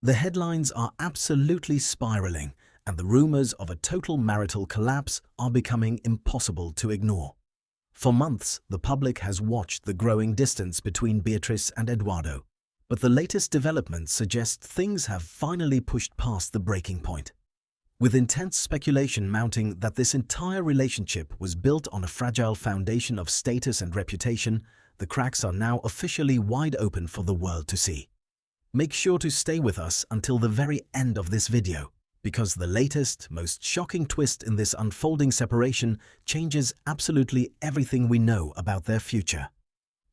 The headlines are absolutely spiraling, and the rumors of a total marital collapse are becoming impossible to ignore. For months, the public has watched the growing distance between Beatrice and Edoardo, but the latest developments suggest things have finally pushed past the breaking point. With intense speculation mounting that this entire relationship was built on a fragile foundation of status and reputation, the cracks are now officially wide open for the world to see. Make sure to stay with us until the very end of this video, because the latest, most shocking twist in this unfolding separation changes absolutely everything we know about their future.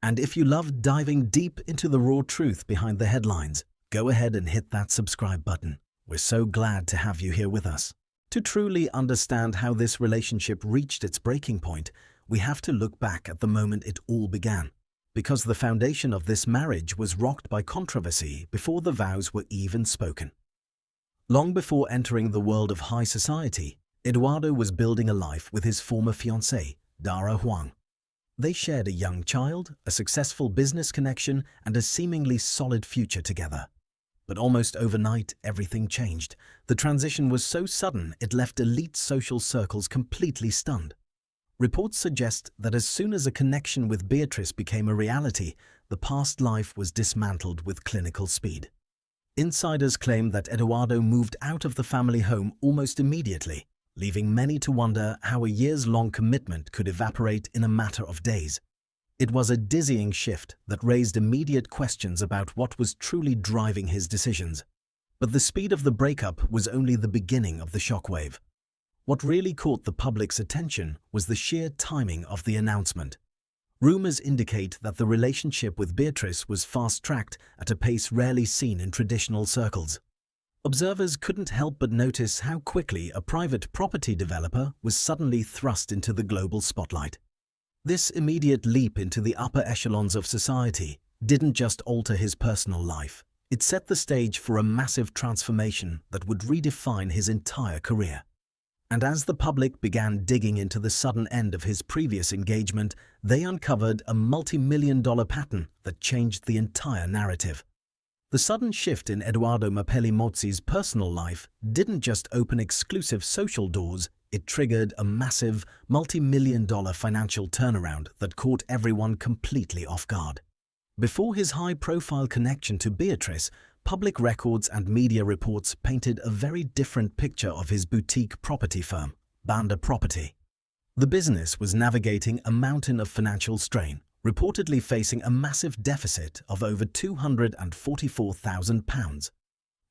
And if you love diving deep into the raw truth behind the headlines, go ahead and hit that subscribe button. We're so glad to have you here with us. To truly understand how this relationship reached its breaking point, we have to look back at the moment it all began, because the foundation of this marriage was rocked by controversy before the vows were even spoken. Long before entering the world of high society, Edoardo was building a life with his former fiancée, Dara Huang. They shared a young child, a successful business connection, and a seemingly solid future together. But almost overnight, everything changed. The transition was so sudden it left elite social circles completely stunned. Reports suggest that as soon as a connection with Beatrice became a reality, the past life was dismantled with clinical speed. Insiders claim that Edoardo moved out of the family home almost immediately, leaving many to wonder how a years-long commitment could evaporate in a matter of days. It was a dizzying shift that raised immediate questions about what was truly driving his decisions. But the speed of the breakup was only the beginning of the shockwave. What really caught the public's attention was the sheer timing of the announcement. Rumors indicate that the relationship with Beatrice was fast-tracked at a pace rarely seen in traditional circles. Observers couldn't help but notice how quickly a private property developer was suddenly thrust into the global spotlight. This immediate leap into the upper echelons of society didn't just alter his personal life. It set the stage for a massive transformation that would redefine his entire career. And as the public began digging into the sudden end of his previous engagement, they uncovered a multi-million-dollar pattern that changed the entire narrative. The sudden shift in Edoardo Mozzi's personal life didn't just open exclusive social doors, it triggered a massive, multi-million-dollar financial turnaround that caught everyone completely off guard. Before his high-profile connection to Beatrice, public records and media reports painted a very different picture of his boutique property firm, Banda Property. The business was navigating a mountain of financial strain, reportedly facing a massive deficit of over £244,000.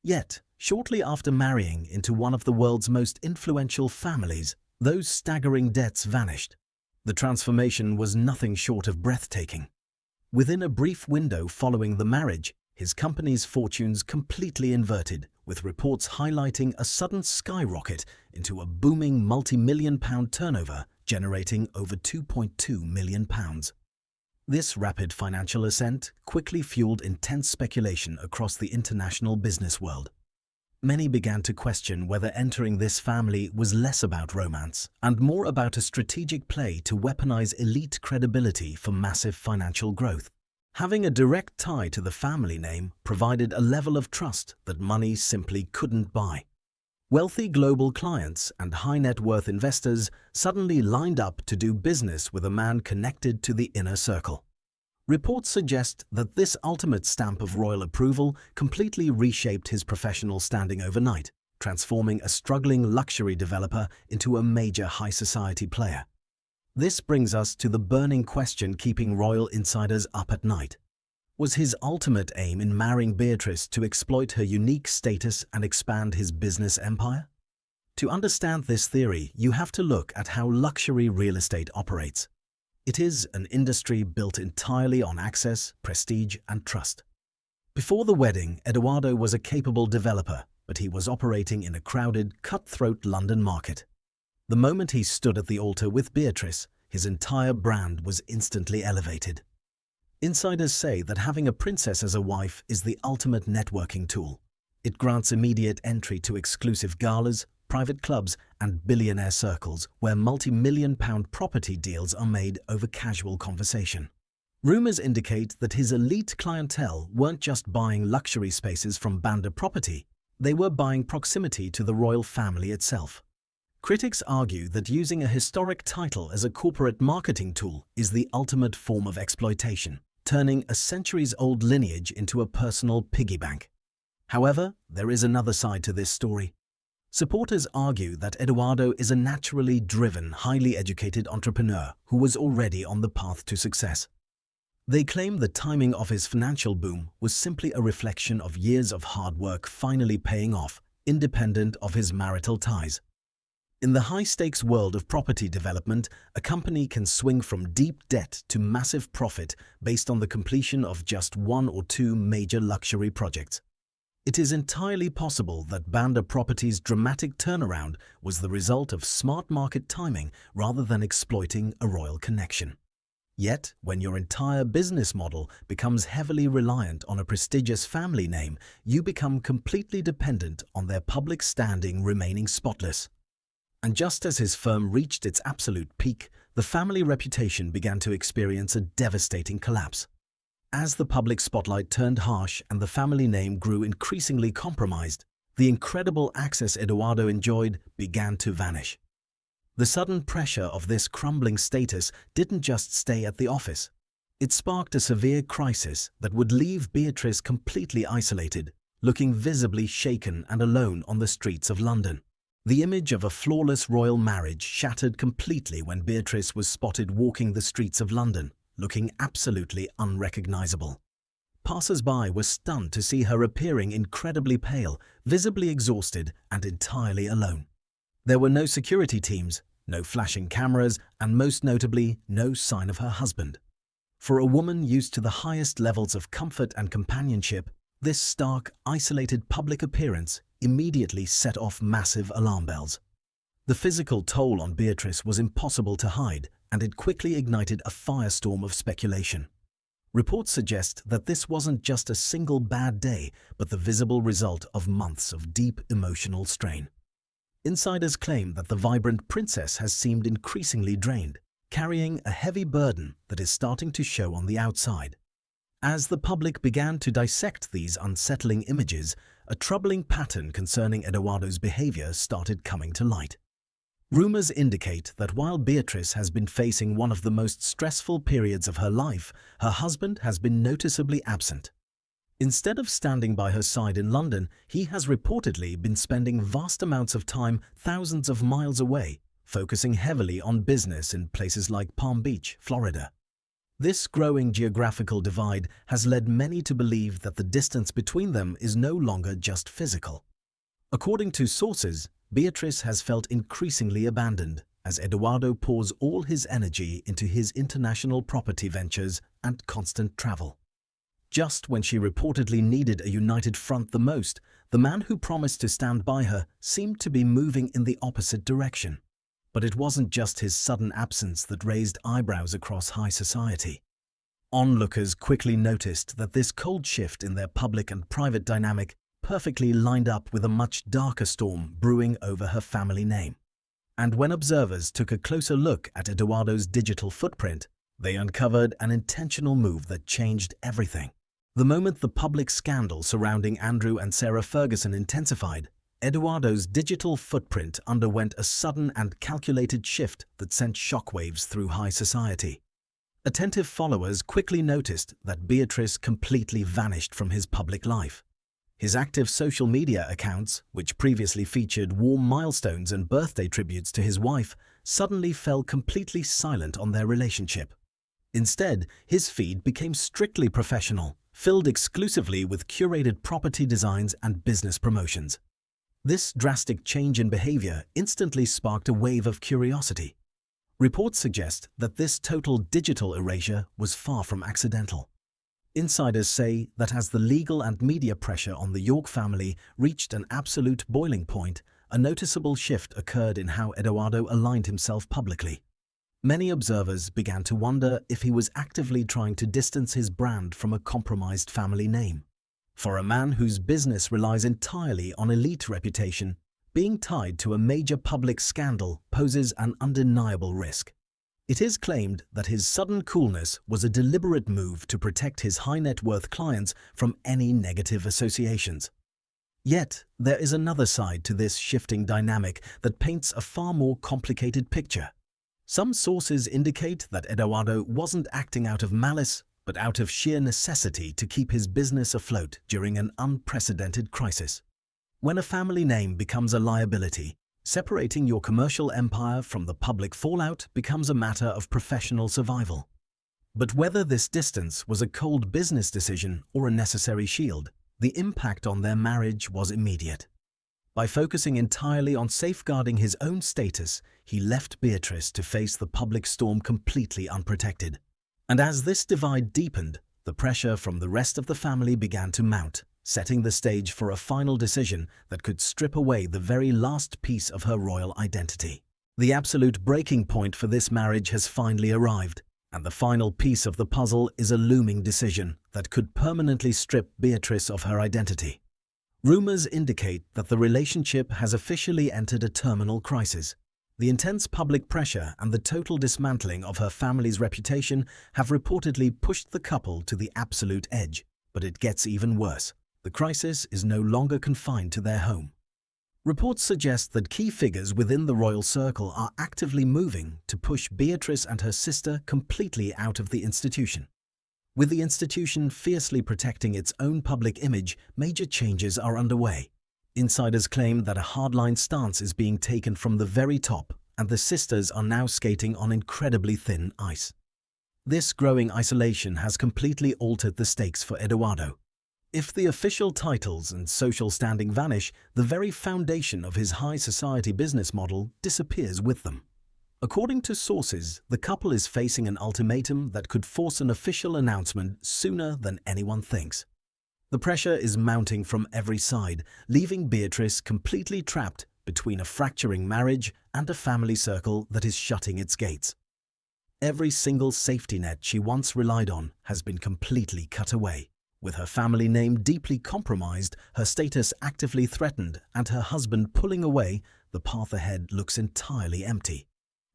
Yet, shortly after marrying into one of the world's most influential families, those staggering debts vanished. The transformation was nothing short of breathtaking. Within a brief window following the marriage, his company's fortunes completely inverted, with reports highlighting a sudden skyrocket into a booming multi-million-pound turnover, generating over £2.2 million. This rapid financial ascent quickly fueled intense speculation across the international business world. Many began to question whether entering this family was less about romance and more about a strategic play to weaponize elite credibility for massive financial growth. Having a direct tie to the family name provided a level of trust that money simply couldn't buy. Wealthy global clients and high-net-worth investors suddenly lined up to do business with a man connected to the inner circle. Reports suggest that this ultimate stamp of royal approval completely reshaped his professional standing overnight, transforming a struggling luxury developer into a major high-society player. This brings us to the burning question keeping royal insiders up at night. Was his ultimate aim in marrying Beatrice to exploit her unique status and expand his business empire? To understand this theory, you have to look at how luxury real estate operates. It is an industry built entirely on access, prestige, and trust. Before the wedding, Edoardo was a capable developer, but he was operating in a crowded, cutthroat London market. The moment he stood at the altar with Beatrice, his entire brand was instantly elevated. Insiders say that having a princess as a wife is the ultimate networking tool. It grants immediate entry to exclusive galas, private clubs, and billionaire circles where multi-million-pound property deals are made over casual conversation. Rumors indicate that his elite clientele weren't just buying luxury spaces from Banda property, they were buying proximity to the royal family itself. Critics argue that using a historic title as a corporate marketing tool is the ultimate form of exploitation, turning a centuries-old lineage into a personal piggy bank. However, there is another side to this story. Supporters argue that Edoardo is a naturally driven, highly educated entrepreneur who was already on the path to success. They claim the timing of his financial boom was simply a reflection of years of hard work finally paying off, independent of his marital ties. In the high-stakes world of property development, a company can swing from deep debt to massive profit based on the completion of just one or two major luxury projects. It is entirely possible that Banda Properties' dramatic turnaround was the result of smart market timing rather than exploiting a royal connection. Yet, when your entire business model becomes heavily reliant on a prestigious family name, you become completely dependent on their public standing remaining spotless. And just as his firm reached its absolute peak, the family reputation began to experience a devastating collapse. As the public spotlight turned harsh and the family name grew increasingly compromised, the incredible access Edoardo enjoyed began to vanish. The sudden pressure of this crumbling status didn't just stay at the office. It sparked a severe crisis that would leave Beatrice completely isolated, looking visibly shaken and alone on the streets of London. The image of a flawless royal marriage shattered completely when Beatrice was spotted walking the streets of London, looking absolutely unrecognizable. Passers-by were stunned to see her appearing incredibly pale, visibly exhausted, and entirely alone. There were no security teams, no flashing cameras, and most notably, no sign of her husband. For a woman used to the highest levels of comfort and companionship, this stark, isolated public appearance immediately set off massive alarm bells. The physical toll on Beatrice was impossible to hide, and it quickly ignited a firestorm of speculation. Reports suggest that this wasn't just a single bad day, but the visible result of months of deep emotional strain. Insiders claim that the vibrant princess has seemed increasingly drained, carrying a heavy burden that is starting to show on the outside. As the public began to dissect these unsettling images, a troubling pattern concerning Edoardo's behavior started coming to light. Rumors indicate that while Beatrice has been facing one of the most stressful periods of her life, her husband has been noticeably absent. Instead of standing by her side in London, he has reportedly been spending vast amounts of time thousands of miles away, focusing heavily on business in places like Palm Beach, Florida. This growing geographical divide has led many to believe that the distance between them is no longer just physical. According to sources, Beatrice has felt increasingly abandoned as Edoardo pours all his energy into his international property ventures and constant travel. Just when she reportedly needed a united front the most, the man who promised to stand by her seemed to be moving in the opposite direction. But it wasn't just his sudden absence that raised eyebrows across high society. Onlookers quickly noticed that this cold shift in their public and private dynamic perfectly lined up with a much darker storm brewing over her family name. And when observers took a closer look at Edoardo's digital footprint, they uncovered an intentional move that changed everything. The moment the public scandal surrounding Andrew and Sarah Ferguson intensified, Edoardo's digital footprint underwent a sudden and calculated shift that sent shockwaves through high society. Attentive followers quickly noticed that Beatrice completely vanished from his public life. His active social media accounts, which previously featured warm milestones and birthday tributes to his wife, suddenly fell completely silent on their relationship. Instead, his feed became strictly professional, filled exclusively with curated property designs and business promotions. This drastic change in behavior instantly sparked a wave of curiosity. Reports suggest that this total digital erasure was far from accidental. Insiders say that as the legal and media pressure on the York family reached an absolute boiling point, a noticeable shift occurred in how Edoardo aligned himself publicly. Many observers began to wonder if he was actively trying to distance his brand from a compromised family name. For a man whose business relies entirely on elite reputation, being tied to a major public scandal poses an undeniable risk. It is claimed that his sudden coolness was a deliberate move to protect his high-net-worth clients from any negative associations. Yet, there is another side to this shifting dynamic that paints a far more complicated picture. Some sources indicate that Edoardo wasn't acting out of malice, but out of sheer necessity to keep his business afloat during an unprecedented crisis. When a family name becomes a liability, separating your commercial empire from the public fallout becomes a matter of professional survival. But whether this distance was a cold business decision or a necessary shield, the impact on their marriage was immediate. By focusing entirely on safeguarding his own status, he left Beatrice to face the public storm completely unprotected. And as this divide deepened, the pressure from the rest of the family began to mount, setting the stage for a final decision that could strip away the very last piece of her royal identity. The absolute breaking point for this marriage has finally arrived, and the final piece of the puzzle is a looming decision that could permanently strip Beatrice of her identity. Rumors indicate that the relationship has officially entered a terminal crisis. The intense public pressure and the total dismantling of her family's reputation have reportedly pushed the couple to the absolute edge. But it gets even worse. The crisis is no longer confined to their home. Reports suggest that key figures within the royal circle are actively moving to push Beatrice and her sister completely out of the institution. With the institution fiercely protecting its own public image, major changes are underway. Insiders claim that a hardline stance is being taken from the very top, and the sisters are now skating on incredibly thin ice. This growing isolation has completely altered the stakes for Edoardo. If the official titles and social standing vanish, the very foundation of his high society business model disappears with them. According to sources, the couple is facing an ultimatum that could force an official announcement sooner than anyone thinks. The pressure is mounting from every side, leaving Beatrice completely trapped between a fracturing marriage and a family circle that is shutting its gates. Every single safety net she once relied on has been completely cut away. With her family name deeply compromised, her status actively threatened, and her husband pulling away, the path ahead looks entirely empty.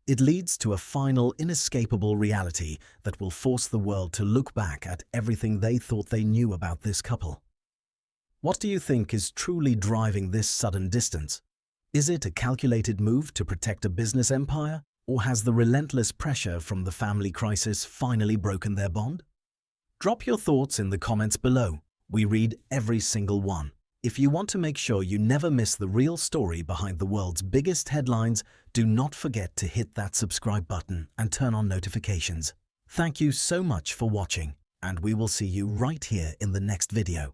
It leads to a final, inescapable reality that will force the world to look back at everything they thought they knew about this couple. What do you think is truly driving this sudden distance? Is it a calculated move to protect a business empire, or has the relentless pressure from the family crisis finally broken their bond? Drop your thoughts in the comments below. We read every single one. If you want to make sure you never miss the real story behind the world's biggest headlines, do not forget to hit that subscribe button and turn on notifications. Thank you so much for watching, and we will see you right here in the next video.